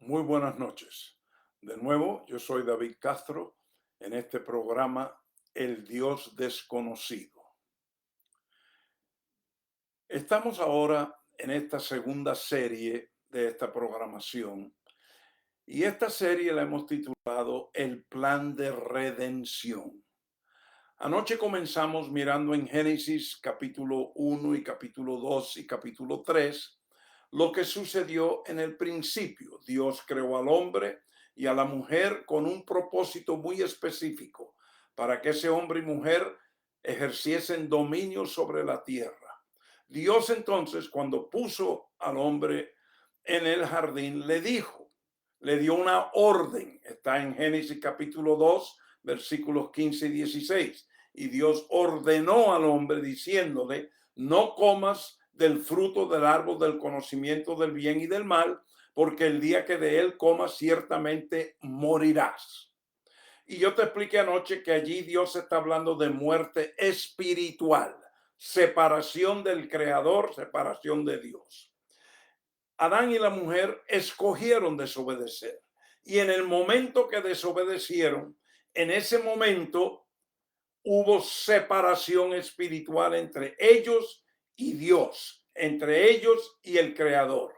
Muy buenas noches. De nuevo, yo soy David Castro en este programa El Dios Desconocido. Estamos ahora en esta segunda serie de esta programación y esta serie la hemos titulado El Plan de Redención. Anoche comenzamos mirando en Génesis capítulo 1 y capítulo 2 y capítulo 3 lo que sucedió en el principio. Dios creó al hombre y a la mujer con un propósito muy específico, para que ese hombre y mujer ejerciesen dominio sobre la tierra. Dios entonces, cuando puso al hombre en el jardín, le dio una orden. Está en Génesis capítulo 2, versículos 15 y 16. Y Dios ordenó al hombre diciéndole: no comas del fruto del árbol del conocimiento del bien y del mal, porque el día que de él comas ciertamente morirás. Y yo te expliqué anoche que allí Dios está hablando de muerte espiritual, separación del Creador, separación de Dios. Adán y la mujer escogieron desobedecer. Y en el momento que desobedecieron, en ese momento hubo separación espiritual entre ellos y Dios, entre ellos y el Creador.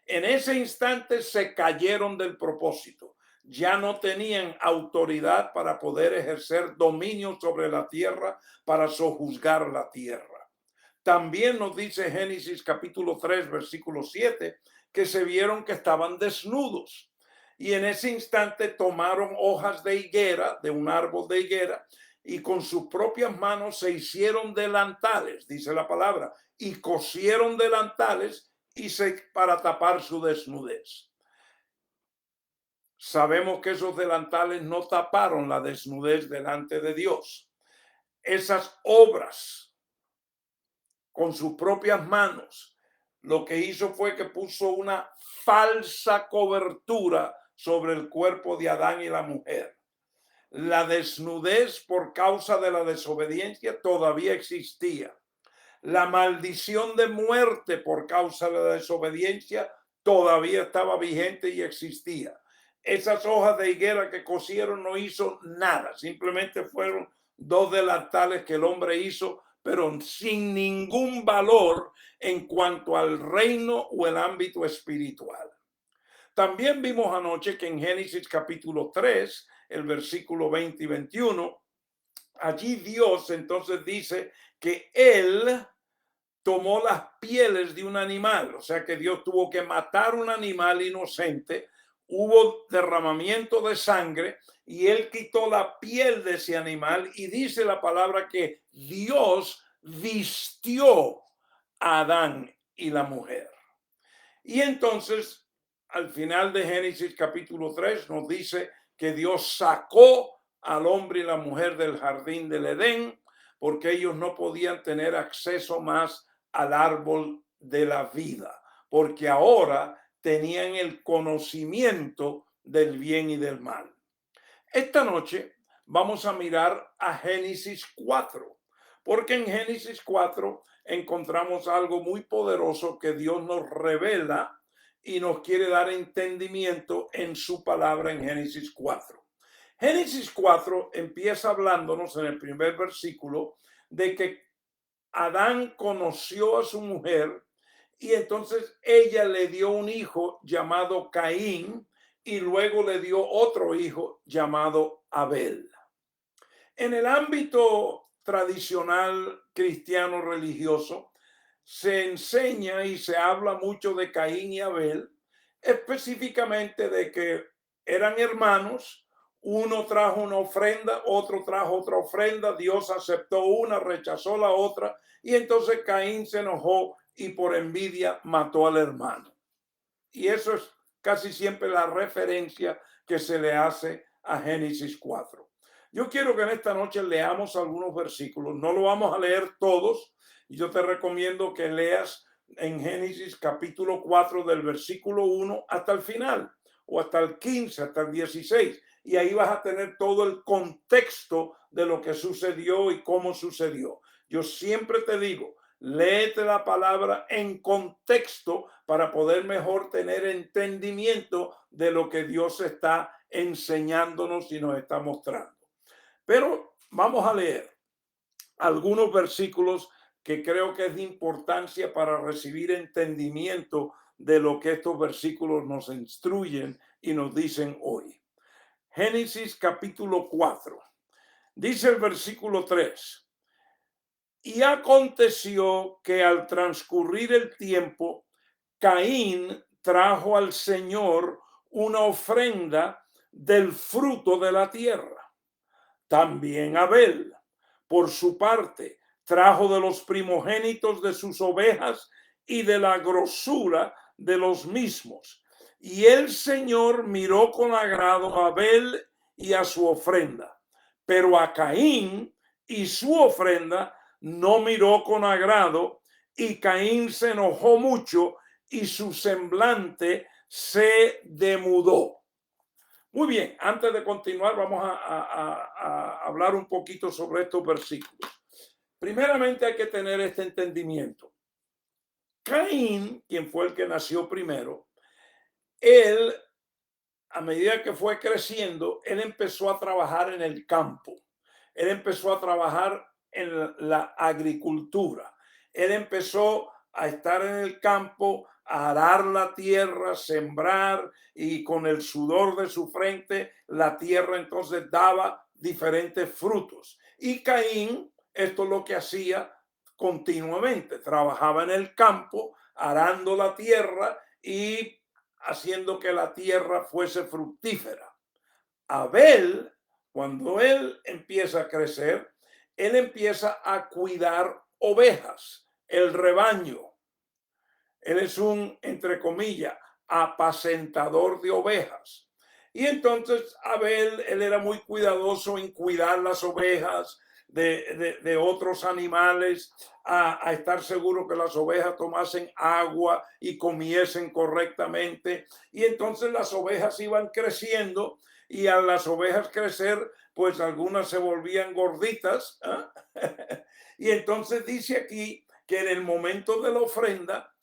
En ese instante se cayeron del propósito. Ya no tenían autoridad para poder ejercer dominio sobre la tierra, para sojuzgar la tierra. También nos dice Génesis capítulo 3, versículo 7, que se vieron que estaban desnudos. Y en ese instante tomaron hojas de higuera, de un árbol de higuera, y con sus propias manos se hicieron delantales, dice la palabra, y cosieron delantales para tapar su desnudez. Sabemos que esos delantales no taparon la desnudez delante de Dios. Esas obras con sus propias manos, lo que hizo fue que puso una falsa cobertura sobre el cuerpo de Adán y la mujer. La desnudez por causa de la desobediencia todavía existía. La maldición de muerte por causa de la desobediencia todavía estaba vigente y existía. Esas hojas de higuera que cosieron no hizo nada, simplemente fueron dos delantales que el hombre hizo, pero sin ningún valor en cuanto al reino o el ámbito espiritual. También vimos anoche que en Génesis capítulo 3, el versículo 20 y 21, allí Dios entonces dice que Él tomó las pieles de un animal, o sea que Dios tuvo que matar un animal inocente, hubo derramamiento de sangre y Él quitó la piel de ese animal y dice la palabra que Dios vistió a Adán y la mujer. Y entonces, al final de Génesis capítulo 3, nos dice que Dios sacó al hombre y la mujer del jardín del Edén porque ellos no podían tener acceso más al árbol de la vida, porque ahora tenían el conocimiento del bien y del mal. Esta noche vamos a mirar a Génesis 4, porque en Génesis 4 encontramos algo muy poderoso que Dios nos revela y nos quiere dar entendimiento en su palabra en Génesis 4. Génesis 4 empieza hablándonos en el primer versículo de que Adán conoció a su mujer y entonces ella le dio un hijo llamado Caín y luego le dio otro hijo llamado Abel. En el ámbito tradicional cristiano religioso se enseña y se habla mucho de Caín y Abel, específicamente de que eran hermanos, uno trajo una ofrenda, otro trajo otra ofrenda, Dios aceptó una, rechazó la otra, y entonces Caín se enojó y por envidia mató al hermano. Y eso es casi siempre la referencia que se le hace a Génesis 4. Yo quiero que en esta noche leamos algunos versículos, no lo vamos a leer todos, y yo te recomiendo que leas en Génesis capítulo 4 del versículo 1 hasta el final, o hasta el 15, hasta el 16, y ahí vas a tener todo el contexto de lo que sucedió y cómo sucedió. Yo siempre te digo, Léete la palabra en contexto para poder mejor tener entendimiento de lo que Dios está enseñándonos y nos está mostrando. Pero vamos a leer algunos versículos que creo que es de importancia para recibir entendimiento de lo que estos versículos nos instruyen y nos dicen hoy. Génesis capítulo 4. Dice el versículo 3. Y aconteció que al transcurrir el tiempo, Caín trajo al Señor una ofrenda del fruto de la tierra. También Abel, por su parte, trajo de los primogénitos de sus ovejas y de la grosura de los mismos. Y el Señor miró con agrado a Abel y a su ofrenda, pero a Caín y su ofrenda no miró con agrado, y Caín se enojó mucho y su semblante se demudó. Muy bien, antes de continuar, vamos a hablar un poquito sobre estos versículos. Primeramente hay que tener este entendimiento. Caín, quien fue el que nació primero, él, a medida que fue creciendo, él empezó a trabajar en el campo. Él empezó a trabajar en la agricultura. Él empezó a estar en el campo, a arar la tierra, sembrar, y con el sudor de su frente la tierra entonces daba diferentes frutos. Y Caín, esto es lo que hacía continuamente, trabajaba en el campo, arando la tierra y haciendo que la tierra fuese fructífera. Abel, cuando él empieza a crecer, él empieza a cuidar ovejas, el rebaño. Él es un, entre comillas, apacentador de ovejas. Y entonces Abel, él era muy cuidadoso en cuidar las ovejas de otros animales, a estar seguro que las ovejas tomasen agua y comiesen correctamente. Y entonces las ovejas iban creciendo, y a las ovejas crecer, pues algunas se volvían gorditas. Y entonces dice aquí que en el momento de la ofrenda,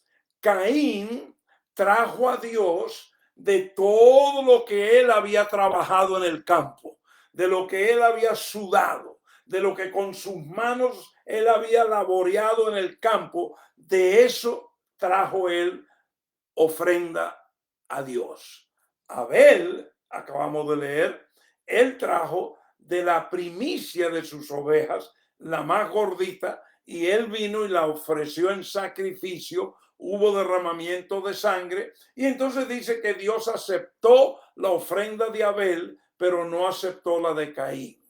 Caín trajo a Dios de todo lo que él había trabajado en el campo, de lo que él había sudado, de lo que con sus manos él había laboreado en el campo. De eso trajo él ofrenda a Dios. Abel, acabamos de leer, él trajo de la primicia de sus ovejas, la más gordita, y él vino y la ofreció en sacrificio. Hubo derramamiento de sangre, y entonces dice que Dios aceptó la ofrenda de Abel, pero no aceptó la de Caín.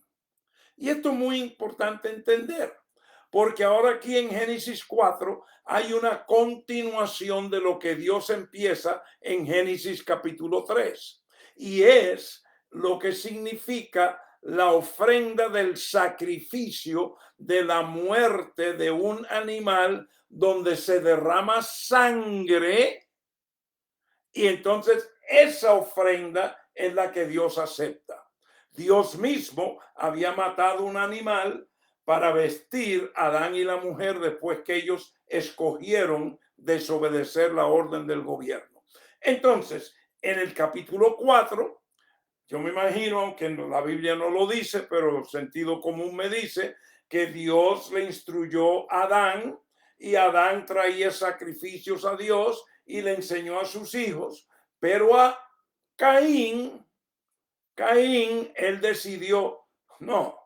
Y esto es muy importante entender, porque ahora aquí en Génesis 4 hay una continuación de lo que Dios empieza en Génesis capítulo 3, y es lo que significa la ofrenda del sacrificio de la muerte de un animal donde se derrama sangre, y entonces esa ofrenda es la que Dios acepta. Dios mismo había matado un animal para vestir a Adán y la mujer después que ellos escogieron desobedecer la orden del gobierno. Entonces, en el capítulo 4, yo me imagino, aunque la Biblia no lo dice, pero el sentido común me dice que Dios le instruyó a Adán, y Adán traía sacrificios a Dios y le enseñó a sus hijos, pero a Caín, él decidió, no,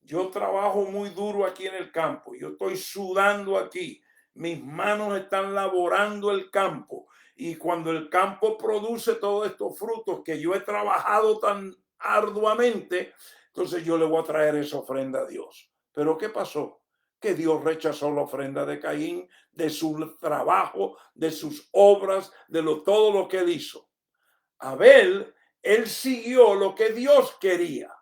yo trabajo muy duro aquí en el campo, yo estoy sudando aquí, mis manos están laborando el campo, y cuando el campo produce todos estos frutos que yo he trabajado tan arduamente, entonces yo le voy a traer esa ofrenda a Dios. Pero ¿qué pasó? Que Dios rechazó la ofrenda de Caín, de su trabajo, de sus obras, todo lo que él hizo. Abel, él siguió lo que Dios quería.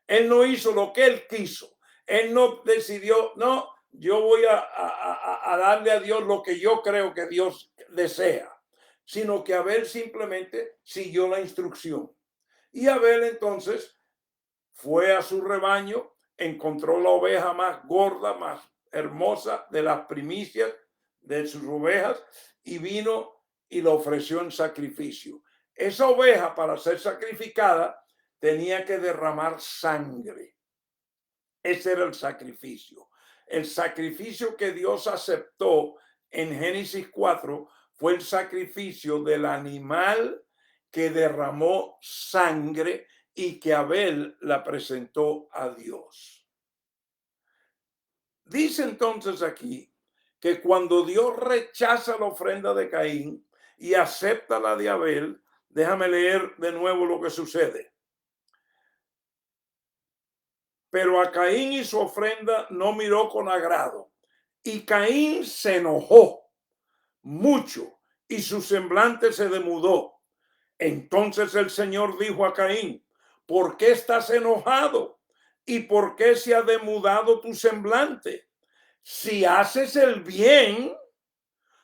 Él no hizo lo que él quiso. Él no decidió, no, yo voy a darle a Dios lo que yo creo que Dios desea, sino que Abel simplemente siguió la instrucción. Y Abel entonces fue a su rebaño, encontró la oveja más gorda, más hermosa de las primicias de sus ovejas y vino y la ofreció en sacrificio. Esa oveja, para ser sacrificada, tenía que derramar sangre. Ese era el sacrificio. El sacrificio que Dios aceptó en Génesis 4 fue el sacrificio del animal que derramó sangre y que Abel la presentó a Dios. Dice entonces aquí que cuando Dios rechaza la ofrenda de Caín y acepta la de Abel, déjame leer de nuevo lo que sucede. Pero a Caín y su ofrenda no miró con agrado, y Caín se enojó mucho y su semblante se demudó. Entonces el Señor dijo a Caín: ¿por qué estás enojado? ¿Y por qué se ha demudado tu semblante? Si haces el bien,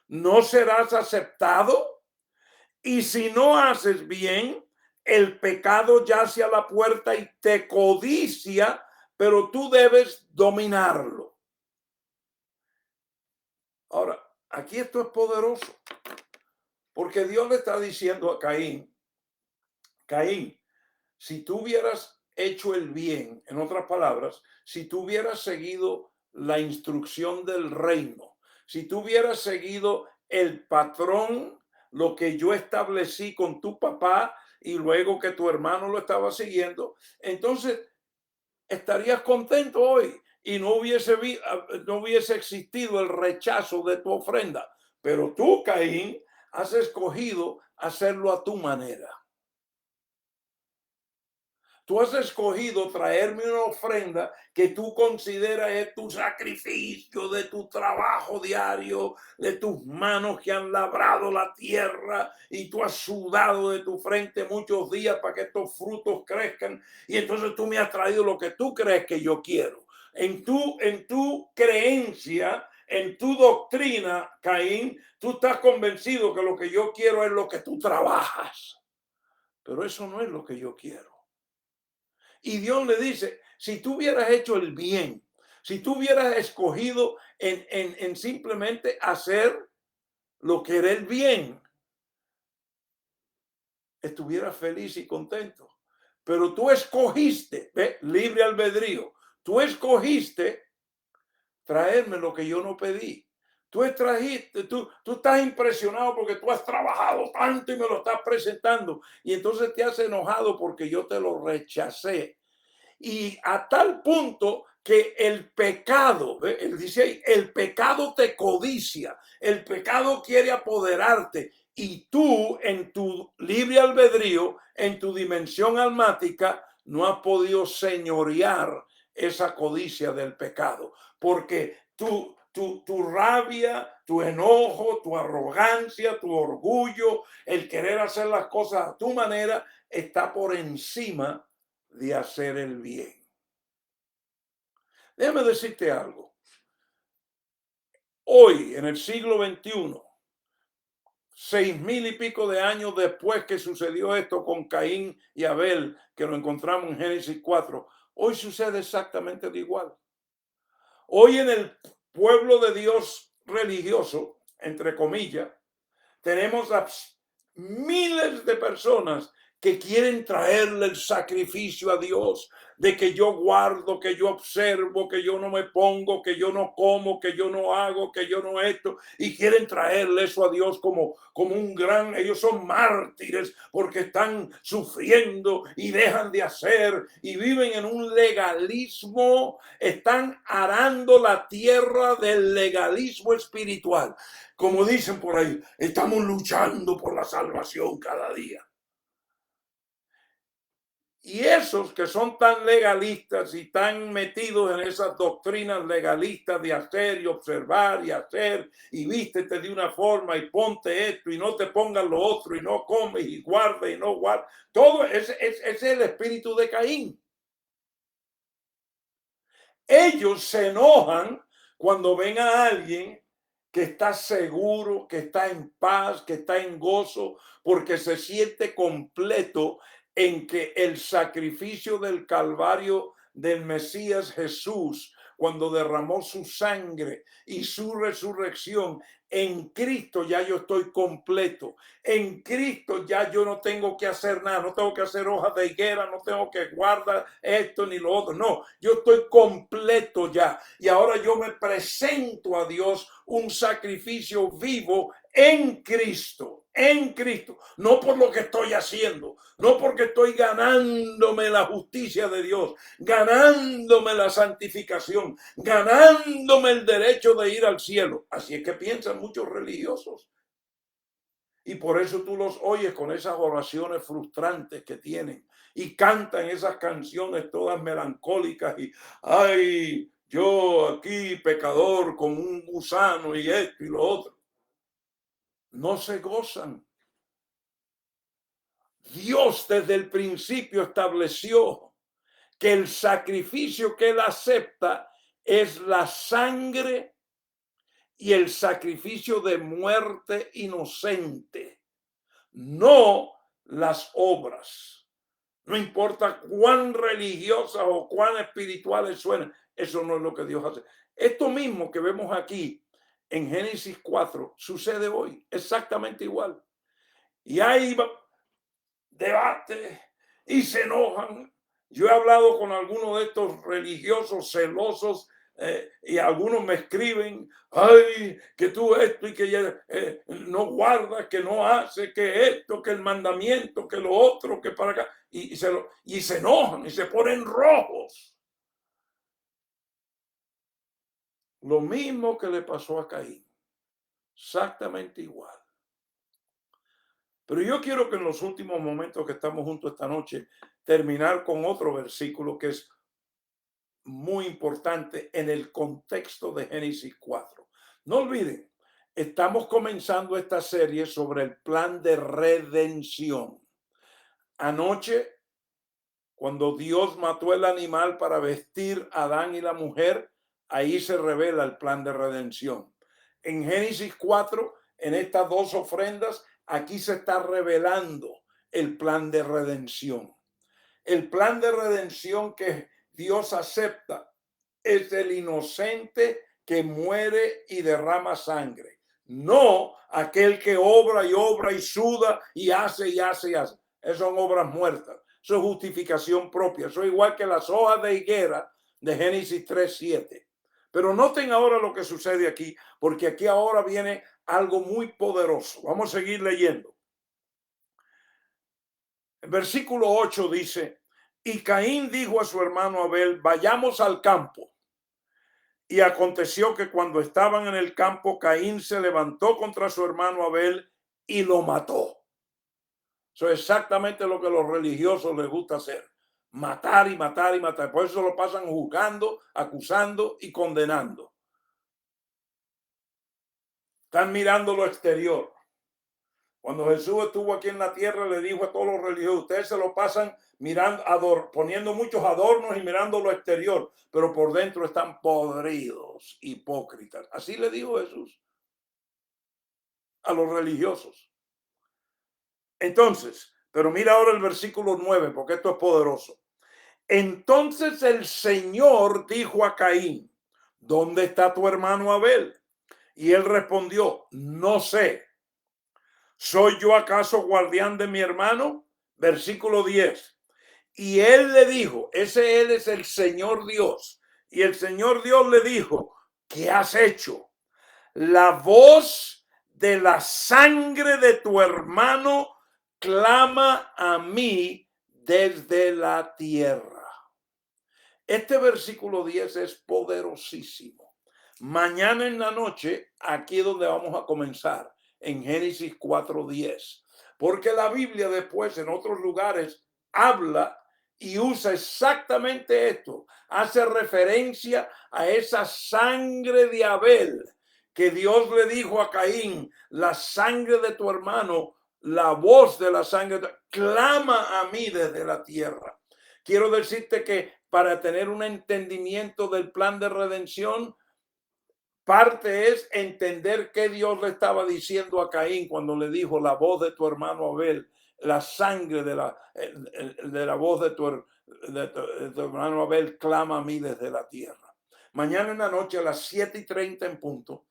¿no serás aceptado? Y si no haces bien, el pecado yace a la puerta y te codicia, pero tú debes dominarlo. Ahora, aquí esto es poderoso, porque Dios le está diciendo a Caín: Caín, si tú hubieras hecho el bien, en otras palabras, si tú hubieras seguido la instrucción del reino, si tú hubieras seguido el patrón, lo que yo establecí con tu papá y luego que tu hermano lo estaba siguiendo, entonces estarías contento hoy y no hubiese existido el rechazo de tu ofrenda. Pero tú, Caín, has escogido hacerlo a tu manera. Tú has escogido traerme una ofrenda que tú consideras es tu sacrificio de tu trabajo diario, de tus manos que han labrado la tierra y tú has sudado de tu frente muchos días para que estos frutos crezcan. Y entonces tú me has traído lo que tú crees que yo quiero. En tu creencia, en tu doctrina, Caín, tú estás convencido que lo que yo quiero es lo que tú trabajas. Pero eso no es lo que yo quiero. Y Dios le dice: si tú hubieras hecho el bien, si tú hubieras escogido en simplemente hacer lo que era el bien, estuvieras feliz y contento. Pero tú escogiste, libre albedrío, tú escogiste traerme lo que yo no pedí. Tú estás impresionado porque tú has trabajado tanto y me lo estás presentando. Y entonces te has enojado porque yo te lo rechacé. Y a tal punto que el pecado, él dice ahí, el pecado te codicia, el pecado quiere apoderarte y tú en tu libre albedrío, en tu dimensión almática, no has podido señorear esa codicia del pecado, porque tu rabia, tu enojo, tu arrogancia, tu orgullo, el querer hacer las cosas a tu manera, está por encima de hacer el bien. Déjame decirte algo. Hoy, en el siglo XXI, 6,000 y pico de años después que sucedió esto con Caín y Abel, que lo encontramos en Génesis 4, hoy sucede exactamente de igual. Hoy en el pueblo de Dios religioso, entre comillas, tenemos a miles de personas que quieren traerle el sacrificio a Dios, de que yo guardo, que yo observo, que yo no me pongo, que yo no como, que yo no hago, que yo no esto, y quieren traerle eso a Dios como un gran, ellos son mártires porque están sufriendo y dejan de hacer y viven en un legalismo, están arando la tierra del legalismo espiritual. Como dicen por ahí, estamos luchando por la salvación cada día. Y esos que son tan legalistas y tan metidos en esas doctrinas legalistas de hacer y observar y hacer y vístete de una forma y ponte esto y no te pongas lo otro y no comes y guarda y no guarda, todo ese es el espíritu de Caín. Ellos se enojan cuando ven a alguien que está seguro, que está en paz, que está en gozo, porque se siente completo en que el sacrificio del Calvario del Mesías Jesús cuando derramó su sangre y su resurrección. En Cristo ya yo estoy completo. En Cristo ya yo no tengo que hacer nada. No tengo que hacer hojas de higuera. No tengo que guardar esto ni lo otro. No, yo estoy completo ya. Y ahora yo me presento a Dios un sacrificio vivo en Cristo. En Cristo. No por lo que estoy haciendo. No porque estoy ganándome la justicia de Dios. Ganándome la santificación. Ganándome el derecho de ir al cielo. Así es que piensan muchos religiosos. Y por eso tú los oyes con esas oraciones frustrantes que tienen y cantan esas canciones todas melancólicas y ay, yo aquí pecador como un gusano y esto y lo otro. No se gozan. Dios desde el principio estableció que el sacrificio que él acepta es la sangre y el sacrificio de muerte inocente, no las obras. No importa cuán religiosas o cuán espirituales suenen, eso no es lo que Dios hace. Esto mismo que vemos aquí en Génesis 4 sucede hoy, exactamente igual. Y hay debate y se enojan. Yo he hablado con algunos de estos religiosos celosos y algunos me escriben, ay, que tú esto y que ya, no guardas, que no hace, que esto, que el mandamiento, que lo otro, que para acá, y se enojan y se ponen rojos. Lo mismo que le pasó a Caín, exactamente igual. Pero yo quiero que en los últimos momentos que estamos juntos esta noche, terminar con otro versículo que es muy importante en el contexto de Génesis 4. No olviden, estamos comenzando esta serie sobre el plan de redención. Anoche, cuando Dios mató el animal para vestir a Adán y la mujer, ahí se revela el plan de redención. En Génesis 4, en estas dos ofrendas, aquí se está revelando el plan de redención. El plan de redención que Dios acepta es el inocente que muere y derrama sangre, no aquel que obra y suda y hace y hace y hace. Esas son obras muertas. Eso es justificación propia. Eso es igual que las hojas de higuera de Génesis 3:7. Pero noten ahora lo que sucede aquí, porque aquí ahora viene algo muy poderoso. Vamos a seguir leyendo. El versículo 8 dice, y Caín dijo a su hermano Abel, vayamos al campo. Y aconteció que cuando estaban en el campo, Caín se levantó contra su hermano Abel y lo mató. Eso es exactamente lo que a los religiosos les gusta hacer. Matar y matar y matar. Por eso lo pasan juzgando, acusando y condenando. Están mirando lo exterior. Cuando Jesús estuvo aquí en la tierra, le dijo a todos los religiosos, ustedes se lo pasan mirando, poniendo muchos adornos y mirando lo exterior, pero por dentro están podridos, hipócritas. Así le dijo Jesús a los religiosos. Entonces, pero mira ahora el versículo 9, porque esto es poderoso. Entonces el Señor dijo a Caín, ¿dónde está tu hermano Abel? Y él respondió, no sé. ¿Soy yo acaso guardián de mi hermano? Versículo 10. Y él le dijo, él es el Señor Dios. Y el Señor Dios le dijo, ¿qué has hecho? La voz de la sangre de tu hermano clama a mí desde la tierra. Este versículo 10 es poderosísimo. Mañana en la noche, aquí es donde vamos a comenzar, en Génesis 4:10. Porque la Biblia después en otros lugares habla y usa exactamente esto. Hace referencia a esa sangre de Abel que Dios le dijo a Caín, la sangre de tu hermano, la voz de la sangre, clama a mí desde la tierra. Quiero decirte que para tener un entendimiento del plan de redención, parte es entender qué Dios le estaba diciendo a Caín cuando le dijo la voz de tu hermano Abel, la sangre de la voz de tu hermano Abel clama a mí desde la tierra. Mañana en la noche a las 7:30 en punto,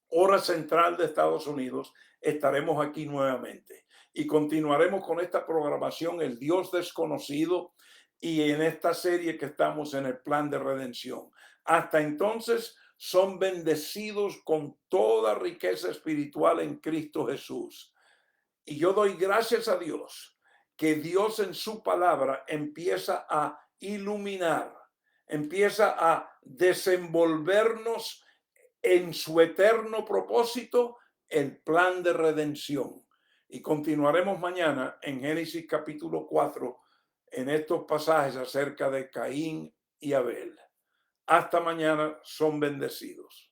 hora central de Estados Unidos, estaremos aquí nuevamente y continuaremos con esta programación, El Dios Desconocido, y en esta serie que estamos en el plan de redención. Hasta entonces, son bendecidos con toda riqueza espiritual en Cristo Jesús. Y yo doy gracias a Dios que Dios en su palabra empieza a iluminar, empieza a desenvolvernos en su eterno propósito el plan de redención. Y continuaremos mañana en Génesis capítulo 4 en estos pasajes acerca de Caín y Abel. Hasta mañana, son bendecidos.